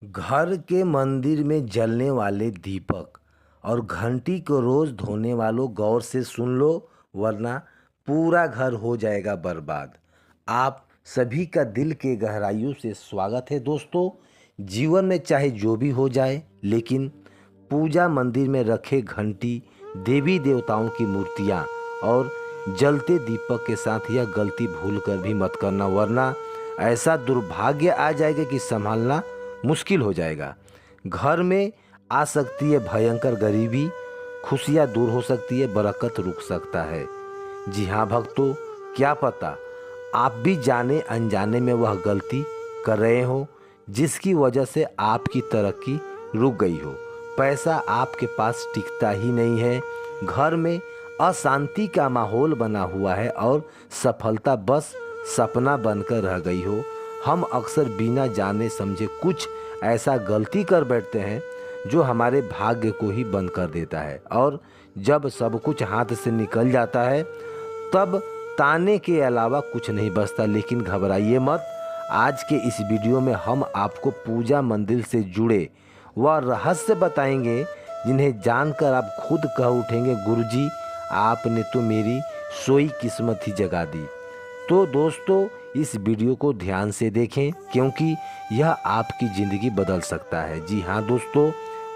घर के मंदिर में जलने वाले दीपक और घंटी को रोज धोने वालों गौर से सुन लो, वरना पूरा घर हो जाएगा बर्बाद। आप सभी का दिल के गहराइयों से स्वागत है दोस्तों। जीवन में चाहे जो भी हो जाए, लेकिन पूजा मंदिर में रखे घंटी, देवी देवताओं की मूर्तियाँ और जलते दीपक के साथ यह गलती भूल कर भी मत करना, वरना ऐसा दुर्भाग्य आ जाएगा कि संभालना मुश्किल हो जाएगा। घर में आ सकती है भयंकर गरीबी, खुशियाँ दूर हो सकती है, बरकत रुक सकता है। जी हाँ भक्तों, क्या पता आप भी जाने अनजाने में वह गलती कर रहे हो जिसकी वजह से आपकी तरक्की रुक गई हो। पैसा आपके पास टिकता ही नहीं है, घर में अशांति का माहौल बना हुआ है और सफलता बस सपना बनकर रह गई हो। हम अक्सर बिना जाने समझे कुछ ऐसा गलती कर बैठते हैं जो हमारे भाग्य को ही बंद कर देता है, और जब सब कुछ हाथ से निकल जाता है तब ताने के अलावा कुछ नहीं बचता। लेकिन घबराइए मत, आज के इस वीडियो में हम आपको पूजा मंदिर से जुड़े वह रहस्य बताएंगे जिन्हें जानकर आप खुद कह उठेंगे, गुरुजी आपने तो मेरी सोई किस्मत ही जगा दी। तो दोस्तों, इस वीडियो को ध्यान से देखें क्योंकि यह आपकी ज़िंदगी बदल सकता है। जी हाँ दोस्तों,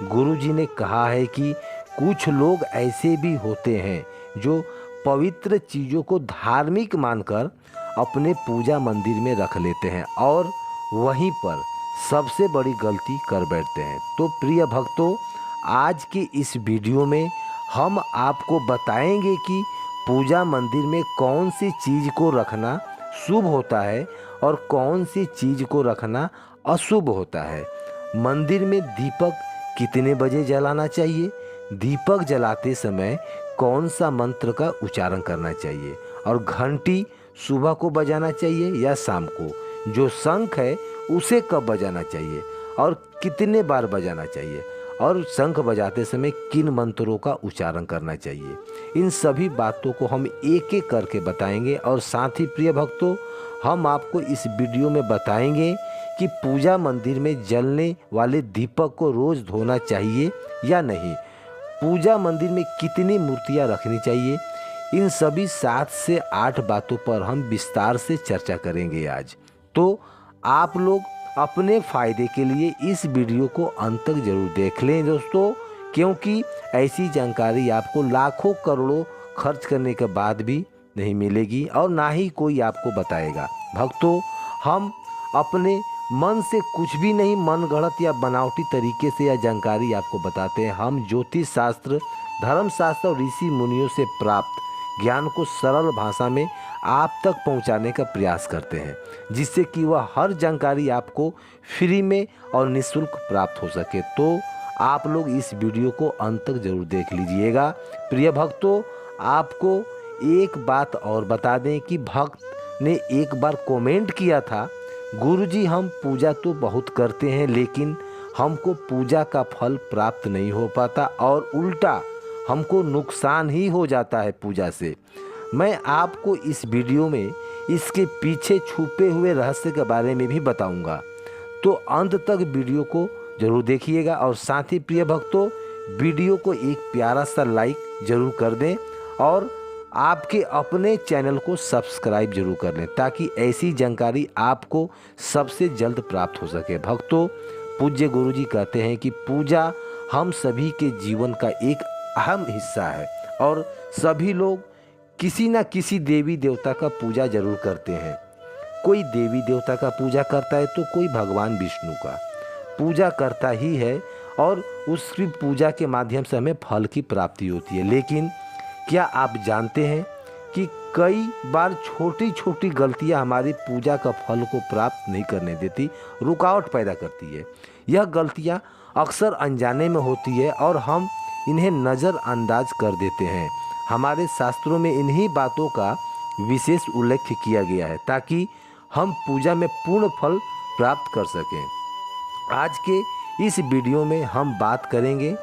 गुरुजी ने कहा है कि कुछ लोग ऐसे भी होते हैं जो पवित्र चीज़ों को धार्मिक मानकर अपने पूजा मंदिर में रख लेते हैं और वहीं पर सबसे बड़ी गलती कर बैठते हैं। तो प्रिय भक्तों, आज के इस वीडियो में हम आपको बताएंगे कि पूजा मंदिर में कौन सी चीज़ को रखना शुभ होता है और कौन सी चीज़ को रखना अशुभ होता है। मंदिर में दीपक कितने बजे जलाना चाहिए, दीपक जलाते समय कौन सा मंत्र का उच्चारण करना चाहिए, और घंटी सुबह को बजाना चाहिए या शाम को, जो शंख है उसे कब बजाना चाहिए और कितने बार बजाना चाहिए, और शंख बजाते समय किन मंत्रों का उच्चारण करना चाहिए। इन सभी बातों को हम एक एक करके बताएंगे। और साथ ही प्रिय भक्तों, हम आपको इस वीडियो में बताएंगे कि पूजा मंदिर में जलने वाले दीपक को रोज़ धोना चाहिए या नहीं, पूजा मंदिर में कितनी मूर्तियां रखनी चाहिए। इन सभी 7 से 8 बातों पर हम विस्तार से चर्चा करेंगे आज। तो आप लोग अपने फ़ायदे के लिए इस वीडियो को अंत तक जरूर देख लें दोस्तों, क्योंकि ऐसी जानकारी आपको लाखों करोड़ों खर्च करने के बाद भी नहीं मिलेगी और ना ही कोई आपको बताएगा। भक्तों, हम अपने मन से कुछ भी नहीं मन गढ़ंत या बनावटी तरीके से यह जानकारी आपको बताते हैं। हम ज्योतिष शास्त्र, धर्म शास्त्र और ऋषि मुनियों से प्राप्त ज्ञान को सरल भाषा में आप तक पहुंचाने का प्रयास करते हैं, जिससे कि वह हर जानकारी आपको फ्री में और निःशुल्क प्राप्त हो सके। तो आप लोग इस वीडियो को अंत तक जरूर देख लीजिएगा। प्रिय भक्तों, आपको एक बात और बता दें कि भक्त ने एक बार कमेंट किया था, गुरुजी हम पूजा तो बहुत करते हैं लेकिन हमको पूजा का फल प्राप्त नहीं हो पाता और उल्टा हमको नुकसान ही हो जाता है पूजा से। मैं आपको इस वीडियो में इसके पीछे छुपे हुए रहस्य के बारे में भी बताऊंगा, तो अंत तक वीडियो को जरूर देखिएगा। और साथ ही प्रिय भक्तों, वीडियो को एक प्यारा सा लाइक जरूर कर दें और आपके अपने चैनल को सब्सक्राइब जरूर कर लें, ताकि ऐसी जानकारी आपको सबसे जल्द प्राप्त हो सके। भक्तों, पूज्य गुरुजी कहते हैं कि पूजा हम सभी के जीवन का एक अहम हिस्सा है और सभी लोग किसी न किसी देवी देवता का पूजा जरूर करते हैं। कोई देवी देवता का पूजा करता है तो कोई भगवान विष्णु का पूजा करता ही है, और उसकी पूजा के माध्यम से हमें फल की प्राप्ति होती है। लेकिन क्या आप जानते हैं कि कई बार छोटी छोटी गलतियां हमारी पूजा का फल को प्राप्त नहीं करने देती, रुकावट पैदा करती है। यह गलतियां अक्सर अनजाने में होती है और हम इन्हें नज़रअंदाज कर देते हैं। हमारे शास्त्रों में इन्हीं बातों का विशेष उल्लेख किया गया है ताकि हम पूजा में पूर्ण फल प्राप्त कर सकें। आज के इस वीडियो में हम बात करेंगे,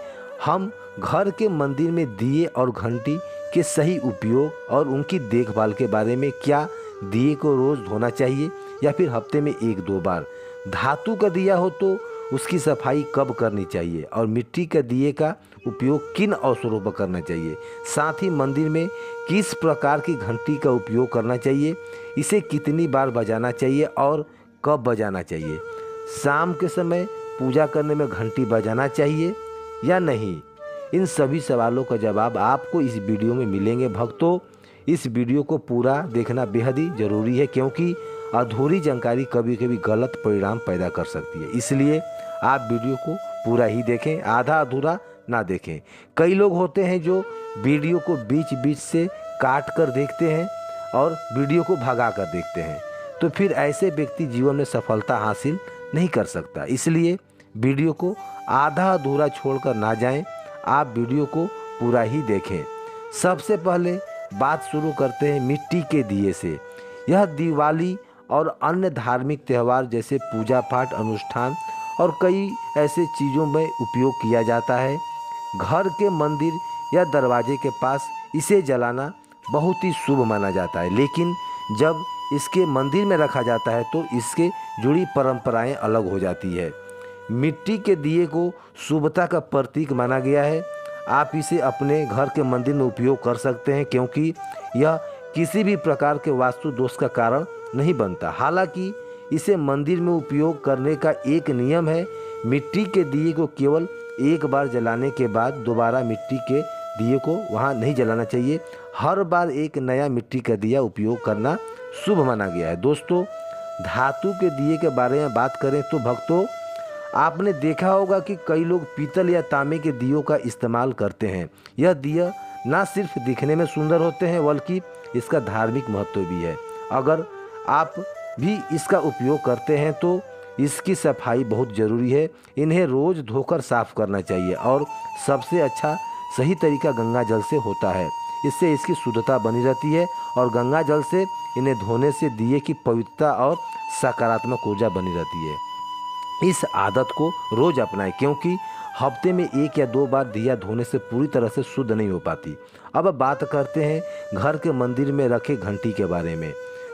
हम घर के मंदिर में दिए और घंटी के सही उपयोग और उनकी देखभाल के बारे में। क्या दिए को रोज़ धोना चाहिए या फिर हफ्ते में 1-2 बार? धातु का दिया हो तो उसकी सफाई कब करनी चाहिए और मिट्टी के दिए का उपयोग किन अवसरों पर करना चाहिए। साथ ही मंदिर में किस प्रकार की घंटी का उपयोग करना चाहिए, इसे कितनी बार बजाना चाहिए और कब बजाना चाहिए। शाम के समय पूजा करने में घंटी बजाना चाहिए या नहीं। इन सभी सवालों का जवाब आपको इस वीडियो में मिलेंगे भक्तों। इस वीडियो को पूरा देखना बेहद ही ज़रूरी है, क्योंकि अधूरी जानकारी कभी कभी गलत परिणाम पैदा कर सकती है। इसलिए आप वीडियो को पूरा ही देखें, आधा अधूरा ना देखें। कई लोग होते हैं जो वीडियो को बीच बीच से काट कर देखते हैं और वीडियो को भगा कर देखते हैं, तो फिर ऐसे व्यक्ति जीवन में सफलता हासिल नहीं कर सकता। इसलिए वीडियो को आधा अधूरा छोड़कर ना जाएं, आप वीडियो को पूरा ही देखें। सबसे पहले बात शुरू करते हैं मिट्टी के दिए से। यह दिवाली और अन्य धार्मिक त्यौहार जैसे पूजा पाठ अनुष्ठान और कई ऐसे चीज़ों में उपयोग किया जाता है। घर के मंदिर या दरवाजे के पास इसे जलाना बहुत ही शुभ माना जाता है, लेकिन जब इसके मंदिर में रखा जाता है तो इसके जुड़ी परंपराएं अलग हो जाती है। मिट्टी के दिए को शुभता का प्रतीक माना गया है। आप इसे अपने घर के मंदिर में उपयोग कर सकते हैं, क्योंकि यह किसी भी प्रकार के वास्तु दोष का कारण नहीं बनता। हालांकि इसे मंदिर में उपयोग करने का एक नियम है। मिट्टी के दिए को केवल एक बार जलाने के बाद दोबारा मिट्टी के दिए को वहाँ नहीं जलाना चाहिए। हर बार एक नया मिट्टी का दिया उपयोग करना शुभ माना गया है। दोस्तों, धातु के दिए के बारे में बात करें तो भक्तों, आपने देखा होगा कि कई लोग पीतल या तांबे के दियों का इस्तेमाल करते हैं। यह दिया ना सिर्फ दिखने में सुंदर होते हैं, बल्कि इसका धार्मिक महत्व भी है। अगर आप भी इसका उपयोग करते हैं तो इसकी सफाई बहुत ज़रूरी है। इन्हें रोज़ धोकर साफ करना चाहिए और सबसे अच्छा सही तरीका गंगा जल से होता है। इससे इसकी शुद्धता बनी रहती है और गंगा जल से इन्हें धोने से दिए की पवित्रता और सकारात्मक ऊर्जा बनी रहती है। इस आदत को रोज़ अपनाएं, क्योंकि हफ्ते में 1 या 2 बार दिया धोने से पूरी तरह से शुद्ध नहीं हो पाती। अब बात करते हैं घर के मंदिर में रखे घंटी के बारे में।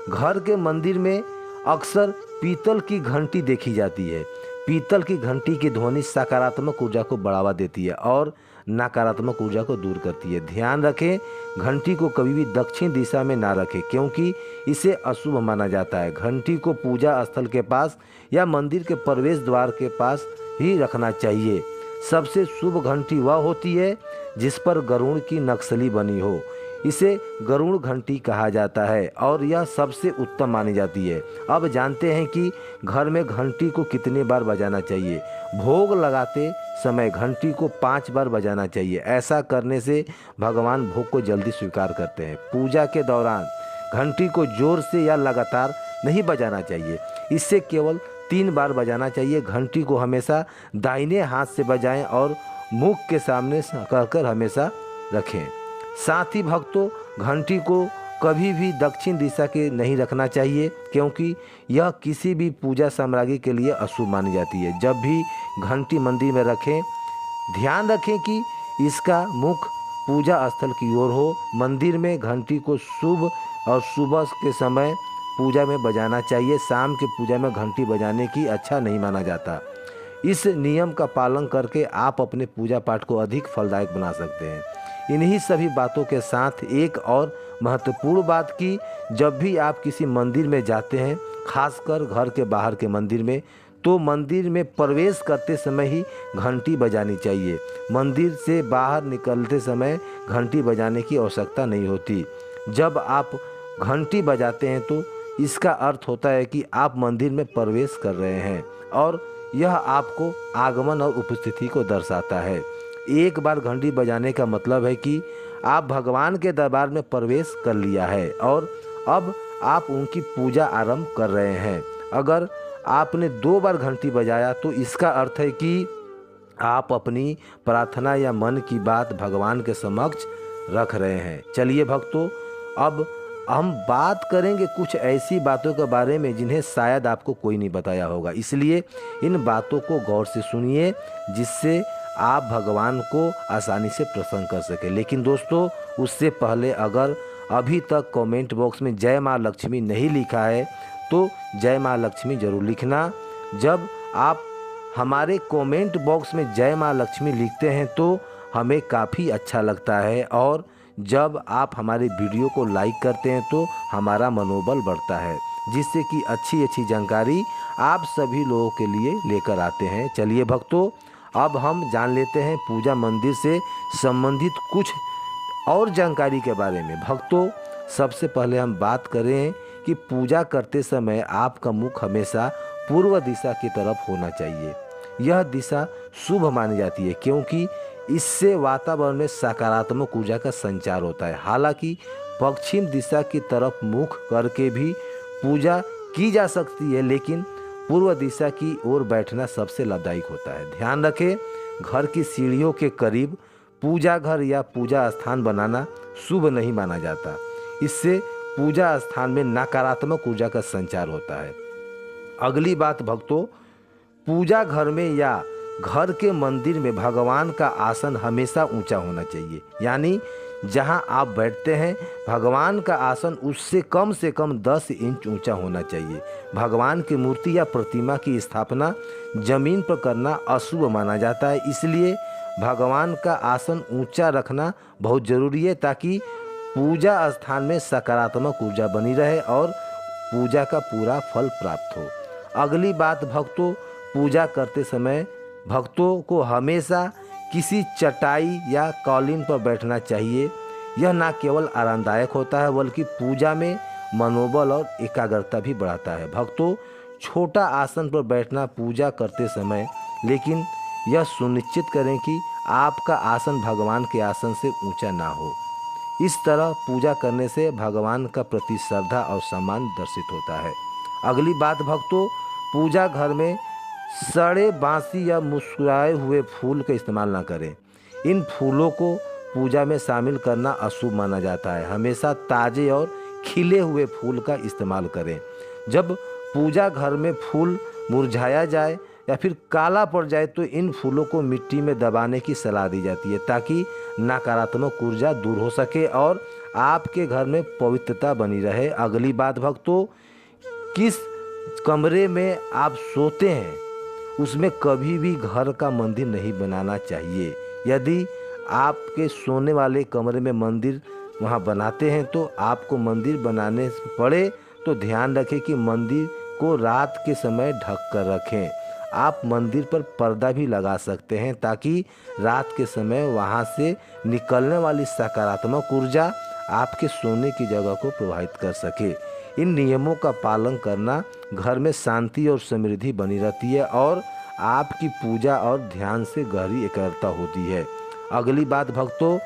घर के मंदिर में अक्सर पीतल की घंटी देखी जाती है। पीतल की घंटी की ध्वनि सकारात्मक ऊर्जा को बढ़ावा देती है और नकारात्मक ऊर्जा को दूर करती है। ध्यान रखें, घंटी को कभी भी दक्षिण दिशा में ना रखें, क्योंकि इसे अशुभ माना जाता है। घंटी को पूजा स्थल के पास या मंदिर के प्रवेश द्वार के पास ही रखना चाहिए। सबसे शुभ घंटी वह होती है जिस पर गरुड़ की नक्शली बनी हो। इसे गरुड़ घंटी कहा जाता है और यह सबसे उत्तम मानी जाती है। अब जानते हैं कि घर में घंटी को कितनी बार बजाना चाहिए। भोग लगाते समय घंटी को 5 बार बजाना चाहिए। ऐसा करने से भगवान भोग को जल्दी स्वीकार करते हैं। पूजा के दौरान घंटी को जोर से या लगातार नहीं बजाना चाहिए। इससे केवल 3 बार बजाना चाहिए। घंटी को हमेशा दाहिने हाथ से बजाएं और मुख के सामने कहकर हमेशा रखें। साथ ही भक्तों, घंटी को कभी भी दक्षिण दिशा के नहीं रखना चाहिए, क्योंकि यह किसी भी पूजा सामग्री के लिए अशुभ मानी जाती है। जब भी घंटी मंदिर में रखें, ध्यान रखें कि इसका मुख पूजा स्थल की ओर हो। मंदिर में घंटी को शुभ और सुबह के समय पूजा में बजाना चाहिए। शाम के पूजा में घंटी बजाने की अच्छा नहीं माना जाता। इस नियम का पालन करके आप अपने पूजा पाठ को अधिक फलदायक बना सकते हैं। इन्हीं सभी बातों के साथ एक और महत्वपूर्ण बात कि जब भी आप किसी मंदिर में जाते हैं, खासकर घर के बाहर के मंदिर में, तो मंदिर में प्रवेश करते समय ही घंटी बजानी चाहिए। मंदिर से बाहर निकलते समय घंटी बजाने की आवश्यकता नहीं होती। जब आप घंटी बजाते हैं तो इसका अर्थ होता है कि आप मंदिर में प्रवेश कर रहे हैं और यह आपको आगमन और उपस्थिति को दर्शाता है। एक बार घंटी बजाने का मतलब है कि आप भगवान के दरबार में प्रवेश कर लिया है और अब आप उनकी पूजा आरंभ कर रहे हैं। अगर आपने 2 बार घंटी बजाया तो इसका अर्थ है कि आप अपनी प्रार्थना या मन की बात भगवान के समक्ष रख रहे हैं। चलिए भक्तों, अब हम बात करेंगे कुछ ऐसी बातों के बारे में जिन्हें शायद आपको कोई नहीं बताया होगा। इसलिए इन बातों को गौर से सुनिए, जिससे आप भगवान को आसानी से प्रसन्न कर सकें। लेकिन दोस्तों, उससे पहले अगर अभी तक कमेंट बॉक्स में जय माँ लक्ष्मी नहीं लिखा है तो जय माँ लक्ष्मी ज़रूर लिखना। जब आप हमारे कमेंट बॉक्स में जय माँ लक्ष्मी लिखते हैं तो हमें काफ़ी अच्छा लगता है, और जब आप हमारे वीडियो को लाइक करते हैं तो हमारा मनोबल बढ़ता है, जिससे कि अच्छी अच्छी जानकारी आप सभी लोगों के लिए लेकर आते हैं। चलिए भक्तों, अब हम जान लेते हैं पूजा मंदिर से संबंधित कुछ और जानकारी के बारे में। भक्तों, सबसे पहले हम बात करें कि पूजा करते समय आपका मुख हमेशा पूर्व दिशा की तरफ होना चाहिए। यह दिशा शुभ मानी जाती है, क्योंकि इससे वातावरण में सकारात्मक ऊर्जा का संचार होता है। हालांकि पश्चिम दिशा की तरफ मुख करके भी पूजा की जा सकती है, लेकिन पूर्व दिशा की ओर बैठना सबसे लाभदायक होता है। ध्यान रखें, घर की सीढ़ियों के करीब पूजा घर या पूजा स्थान बनाना शुभ नहीं माना जाता। इससे पूजा स्थान में नकारात्मक ऊर्जा का संचार होता है। अगली बात भक्तों, पूजा घर में या घर के मंदिर में भगवान का आसन हमेशा ऊंचा होना चाहिए। यानी जहां आप बैठते हैं, भगवान का आसन उससे कम से कम 10 इंच ऊंचा होना चाहिए। भगवान की मूर्ति या प्रतिमा की स्थापना जमीन पर करना अशुभ माना जाता है, इसलिए भगवान का आसन ऊंचा रखना बहुत ज़रूरी है, ताकि पूजा स्थान में सकारात्मक ऊर्जा बनी रहे और पूजा का पूरा फल प्राप्त हो। अगली बात भक्तों, पूजा करते समय भक्तों को हमेशा किसी चटाई या कालीन पर बैठना चाहिए। यह न केवल आरामदायक होता है, बल्कि पूजा में मनोबल और एकाग्रता भी बढ़ाता है। भक्तों, छोटा आसन पर बैठना पूजा करते समय, लेकिन यह सुनिश्चित करें कि आपका आसन भगवान के आसन से ऊंचा ना हो। इस तरह पूजा करने से भगवान का प्रति श्रद्धा और सम्मान दर्शित होता है। अगली बात भक्तों, पूजा घर में सड़े, बासी या मुस्कुराए हुए फूल का इस्तेमाल ना करें। इन फूलों को पूजा में शामिल करना अशुभ माना जाता है। हमेशा ताज़े और खिले हुए फूल का इस्तेमाल करें। जब पूजा घर में फूल मुरझाया जाए या फिर काला पड़ जाए तो इन फूलों को मिट्टी में दबाने की सलाह दी जाती है, ताकि नकारात्मक ऊर्जा दूर हो सके और आपके घर में पवित्रता बनी रहे। अगली बात भक्तों, किस कमरे में आप सोते हैं उसमें कभी भी घर का मंदिर नहीं बनाना चाहिए। यदि आपके सोने वाले कमरे में मंदिर वहां बनाते हैं तो आपको मंदिर बनाने पड़े तो ध्यान रखें कि मंदिर को रात के समय ढक कर रखें। आप मंदिर पर पर्दा भी लगा सकते हैं, ताकि रात के समय वहां से निकलने वाली सकारात्मक ऊर्जा आपके सोने की जगह को प्रभावित कर सके। इन नियमों का पालन करना घर में शांति और समृद्धि बनी रहती है और आपकी पूजा और ध्यान से गहरी एकाग्रता होती है। अगली बात भक्तों,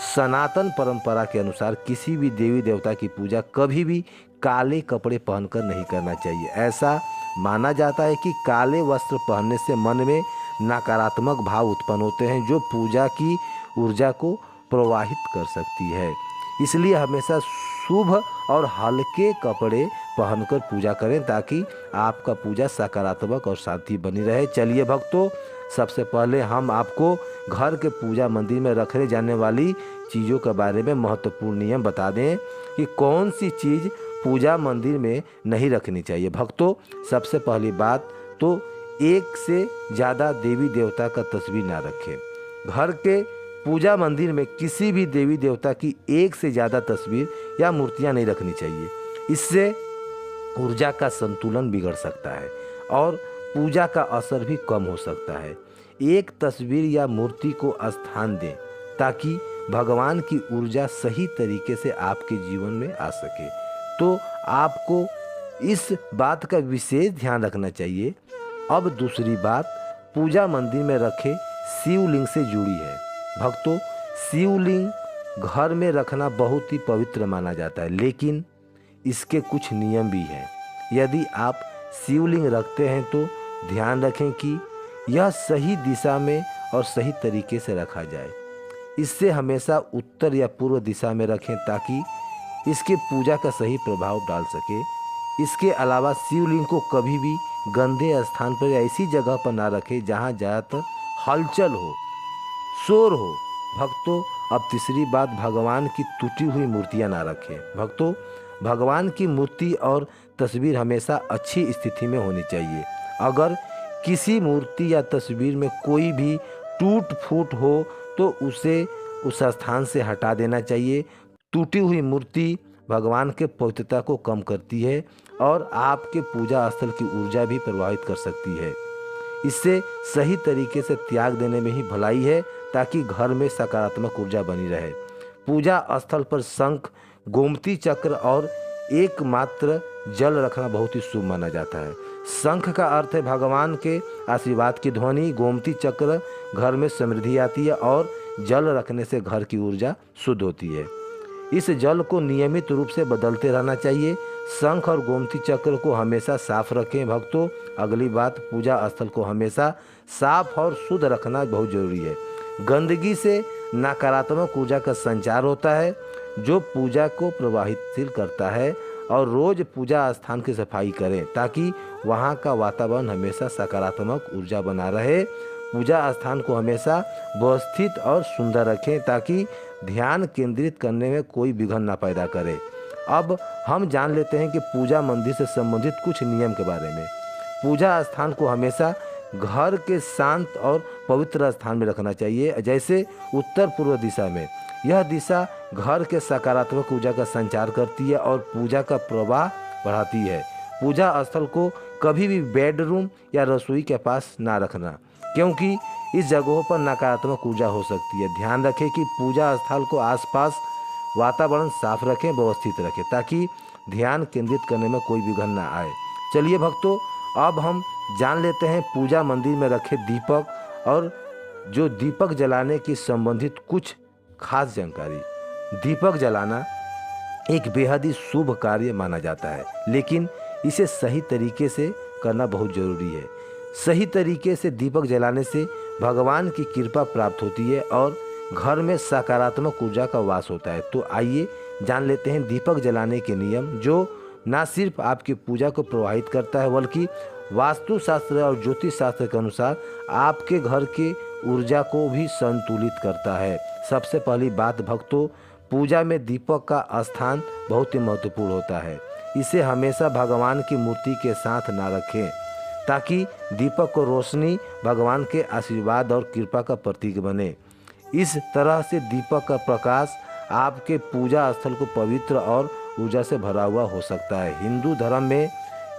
सनातन परंपरा के अनुसार किसी भी देवी देवता की पूजा कभी भी काले कपड़े पहनकर नहीं करना चाहिए। ऐसा माना जाता है कि काले वस्त्र पहनने से मन में नकारात्मक भाव उत्पन्न होते हैं, जो पूजा की ऊर्जा को प्रवाहित कर सकती है। इसलिए हमेशा शुभ और हल्के कपड़े पहनकर पूजा करें, ताकि आपका पूजा सकारात्मक और शांति बनी रहे। चलिए भक्तों, सबसे पहले हम आपको घर के पूजा मंदिर में रखने जाने वाली चीज़ों के बारे में महत्वपूर्ण नियम बता दें कि कौन सी चीज़ पूजा मंदिर में नहीं रखनी चाहिए। भक्तों, सबसे पहली बात तो एक से ज़्यादा देवी देवता का तस्वीर ना रखें। घर के पूजा मंदिर में किसी भी देवी देवता की एक से ज़्यादा तस्वीर या मूर्तियां नहीं रखनी चाहिए। इससे ऊर्जा का संतुलन बिगड़ सकता है और पूजा का असर भी कम हो सकता है। एक तस्वीर या मूर्ति को स्थान दें ताकि भगवान की ऊर्जा सही तरीके से आपके जीवन में आ सके। तो आपको इस बात का विशेष ध्यान रखना चाहिए। अब दूसरी बात, पूजा मंदिर में रखे शिवलिंग से जुड़ी है। भक्तों, शिवलिंग घर में रखना बहुत ही पवित्र माना जाता है, लेकिन इसके कुछ नियम भी हैं। यदि आप शिवलिंग रखते हैं तो ध्यान रखें कि यह सही दिशा में और सही तरीके से रखा जाए। इससे हमेशा उत्तर या पूर्व दिशा में रखें ताकि इसके पूजा का सही प्रभाव डाल सके। इसके अलावा शिवलिंग को कभी भी गंदे स्थान पर या ऐसी जगह पर ना रखें जहां ज़्यादातर हलचल हो, शोर हो। भक्तों, अब तीसरी बात, भगवान की टूटी हुई मूर्तियां ना रखें। भक्तों, भगवान की मूर्ति और तस्वीर हमेशा अच्छी स्थिति में होनी चाहिए। अगर किसी मूर्ति या तस्वीर में कोई भी टूट फूट हो तो उसे उस स्थान से हटा देना चाहिए। टूटी हुई मूर्ति भगवान के पवित्रता को कम करती है और आपके पूजा स्थल की ऊर्जा भी प्रभावित कर सकती है। इससे सही तरीके से त्याग देने में ही भलाई है ताकि घर में सकारात्मक ऊर्जा बनी रहे। पूजा स्थल पर शंख, गोमती चक्र और एकमात्र जल रखना बहुत ही शुभ माना जाता है। शंख का अर्थ है भगवान के आशीर्वाद की ध्वनि, गोमती चक्र घर में समृद्धि आती है और जल रखने से घर की ऊर्जा शुद्ध होती है। इस जल को नियमित रूप से बदलते रहना चाहिए। शंख और गोमती चक्र को हमेशा साफ रखें भक्तों। अगली बात, पूजा स्थल को हमेशा साफ और शुद्ध रखना बहुत जरूरी है। गंदगी से नकारात्मक ऊर्जा का संचार होता है जो पूजा को प्रभावित करता है। और रोज पूजा स्थान की सफाई करें ताकि वहाँ का वातावरण हमेशा सकारात्मक ऊर्जा बना रहे। पूजा स्थान को हमेशा व्यवस्थित और सुंदर रखें ताकि ध्यान केंद्रित करने में कोई विघ्न ना पैदा करे। अब हम जान लेते हैं कि पूजा मंदिर से संबंधित कुछ नियम के बारे में। पूजा स्थान को हमेशा घर के शांत और पवित्र स्थान में रखना चाहिए, जैसे उत्तर पूर्व दिशा में। यह दिशा घर के सकारात्मक ऊर्जा का संचार करती है और पूजा का प्रवाह बढ़ाती है। पूजा स्थल को कभी भी बेडरूम या रसोई के पास ना रखना, क्योंकि इस जगहों पर नकारात्मक ऊर्जा हो सकती है। ध्यान रखें कि पूजा स्थल को आसपास वातावरण साफ रखें, व्यवस्थित रखें ताकि ध्यान केंद्रित करने में कोई विघ्न ना आए। चलिए भक्तों, अब हम जान लेते हैं पूजा मंदिर में रखे दीपक और जो दीपक जलाने की संबंधित कुछ खास जानकारी। दीपक जलाना एक बेहद ही शुभ कार्य माना जाता है, लेकिन इसे सही तरीके से करना बहुत ज़रूरी है। सही तरीके से दीपक जलाने से भगवान की कृपा प्राप्त होती है और घर में सकारात्मक ऊर्जा का वास होता है। तो आइए जान लेते हैं दीपक जलाने के नियम, जो न सिर्फ आपकी पूजा को प्रभावित करता है बल्कि वास्तुशास्त्र और ज्योतिष शास्त्र के अनुसार आपके घर के ऊर्जा को भी संतुलित करता है। सबसे पहली बात भक्तों, पूजा में दीपक का स्थान बहुत ही महत्वपूर्ण होता है। इसे हमेशा भगवान की मूर्ति के साथ ना रखें ताकि दीपक को रोशनी, भगवान के आशीर्वाद और कृपा का प्रतीक बने। इस तरह से दीपक का प्रकाश आपके पूजा स्थल को पवित्र और ऊर्जा से भरा हुआ हो सकता है। हिंदू धर्म में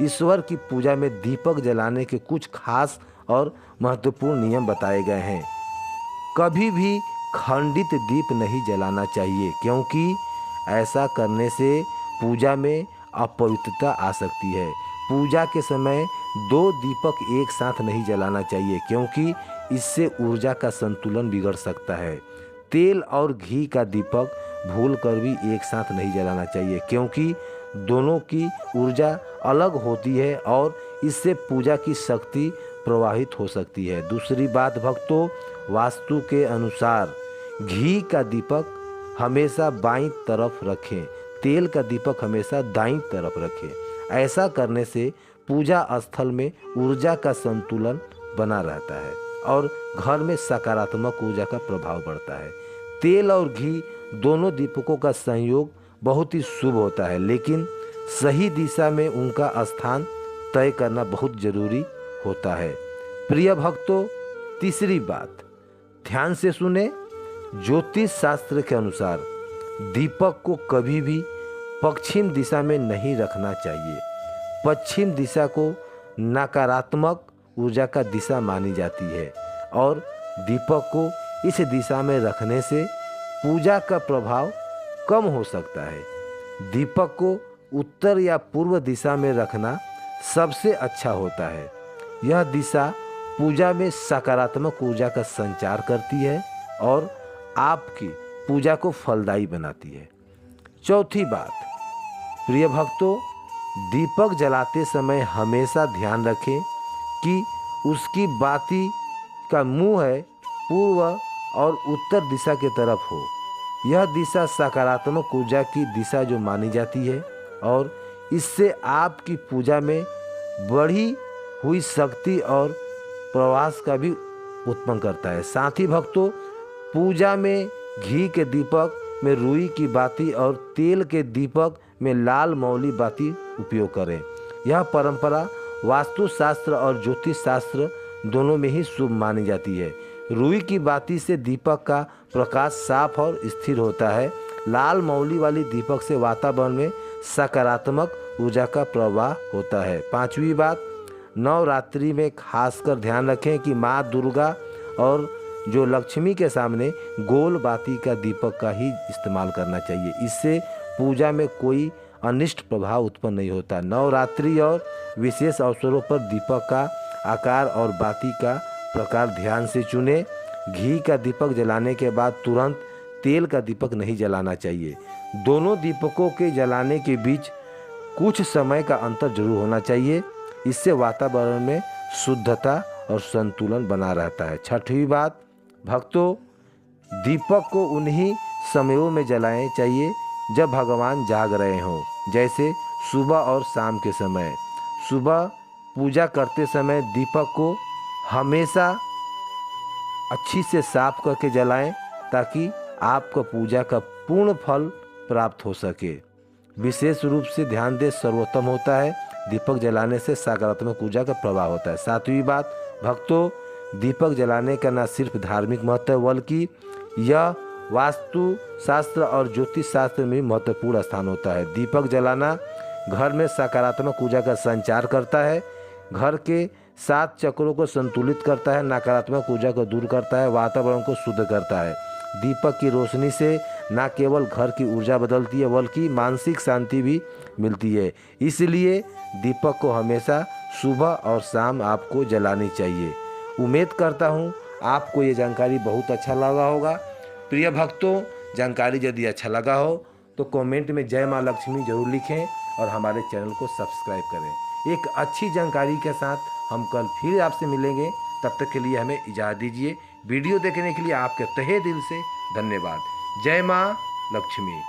ईश्वर की पूजा में दीपक जलाने के कुछ खास और महत्वपूर्ण नियम बताए गए हैं। कभी भी खंडित दीप नहीं जलाना चाहिए, क्योंकि ऐसा करने से पूजा में अपवित्रता आ सकती है। पूजा के समय 2 दीपक एक साथ नहीं जलाना चाहिए, क्योंकि इससे ऊर्जा का संतुलन बिगड़ सकता है। तेल और घी का दीपक भूलकर भी एक साथ नहीं जलाना चाहिए, क्योंकि दोनों की ऊर्जा अलग होती है और इससे पूजा की शक्ति प्रवाहित हो सकती है। दूसरी बात भक्तों, वास्तु के अनुसार घी का दीपक हमेशा बाईं तरफ रखें, तेल का दीपक हमेशा दाईं तरफ रखें। ऐसा करने से पूजा स्थल में ऊर्जा का संतुलन बना रहता है और घर में सकारात्मक ऊर्जा का प्रभाव बढ़ता है। तेल और घी दोनों दीपकों का संयोग बहुत ही शुभ होता है, लेकिन सही दिशा में उनका स्थान तय करना बहुत जरूरी होता है। प्रिय भक्तों, तीसरी बात, ध्यान से सुने। ज्योतिष शास्त्र के अनुसार दीपक को कभी भी पश्चिम दिशा में नहीं रखना चाहिए। पश्चिम दिशा को नकारात्मक ऊर्जा का दिशा मानी जाती है और दीपक को इस दिशा में रखने से पूजा का प्रभाव कम हो सकता है। दीपक को उत्तर या पूर्व दिशा में रखना सबसे अच्छा होता है। यह दिशा पूजा में सकारात्मक ऊर्जा का संचार करती है और आपकी पूजा को फलदायी बनाती है। चौथी बात, प्रिय भक्तों, दीपक जलाते समय हमेशा ध्यान रखें कि उसकी बाती का मुंह है पूर्व और उत्तर दिशा की तरफ हो। यह दिशा सकारात्मक ऊर्जा की दिशा जो मानी जाती है और इससे आपकी पूजा में बढ़ी हुई शक्ति और प्रवास का भी उत्पन्न करता है। साथ ही भक्तों, पूजा में घी के दीपक में रुई की बाती और तेल के दीपक में लाल मौली बाती उपयोग करें। यह परंपरा वास्तुशास्त्र और ज्योतिष शास्त्र दोनों में ही शुभ मानी जाती है। रुई की बाती से दीपक का प्रकाश साफ और स्थिर होता है। लाल मौली वाली दीपक से वातावरण में सकारात्मक ऊर्जा का प्रवाह होता है। पांचवी बात, नवरात्रि में खासकर ध्यान रखें कि माँ दुर्गा और जो लक्ष्मी के सामने गोल बाती का दीपक का ही इस्तेमाल करना चाहिए। इससे पूजा में कोई अनिष्ट प्रभाव उत्पन्न नहीं होता। नवरात्रि और विशेष अवसरों पर दीपक का आकार और बाती का प्रकार ध्यान से चुनें। घी का दीपक जलाने के बाद तुरंत तेल का दीपक नहीं जलाना चाहिए। दोनों दीपकों के जलाने के बीच कुछ समय का अंतर जरूर होना चाहिए। इससे वातावरण में शुद्धता और संतुलन बना रहता है। छठवीं बात, भक्तों, दीपक को उन्हीं समयों में जलाएं चाहिए जब भगवान जाग रहे हों, जैसे सुबह और शाम के समय। सुबह पूजा करते समय दीपक को हमेशा अच्छी से साफ करके जलाएं ताकि आपको पूजा का पूर्ण फल प्राप्त हो सके। विशेष रूप से ध्यान दें, सर्वोत्तम होता है। दीपक जलाने से सकारात्मक ऊर्जा का प्रभाव होता है। सातवीं बात, भक्तों, दीपक जलाने का न सिर्फ धार्मिक महत्व बल्कि यह वास्तु शास्त्र और ज्योतिष शास्त्र में महत्वपूर्ण स्थान होता है। दीपक जलाना घर में सकारात्मक ऊर्जा का संचार करता है, घर के 7 चक्रों को संतुलित करता है, नकारात्मक ऊर्जा को दूर करता है, वातावरण को शुद्ध करता है। दीपक की रोशनी से न केवल घर की ऊर्जा बदलती है बल्कि मानसिक शांति भी मिलती है। इसलिए दीपक को हमेशा सुबह और शाम आपको जलानी चाहिए। उम्मीद करता हूँ आपको ये जानकारी बहुत अच्छा लगा होगा। प्रिय भक्तों, जानकारी यदि अच्छा लगा हो तो कमेंट में जय माँ लक्ष्मी जरूर लिखें और हमारे चैनल को सब्सक्राइब करें। एक अच्छी जानकारी के साथ हम कल फिर आपसे मिलेंगे। तब तक के लिए हमें इजाज़त दीजिए। वीडियो देखने के लिए आपके तहे दिल से धन्यवाद। जय माँ लक्ष्मी।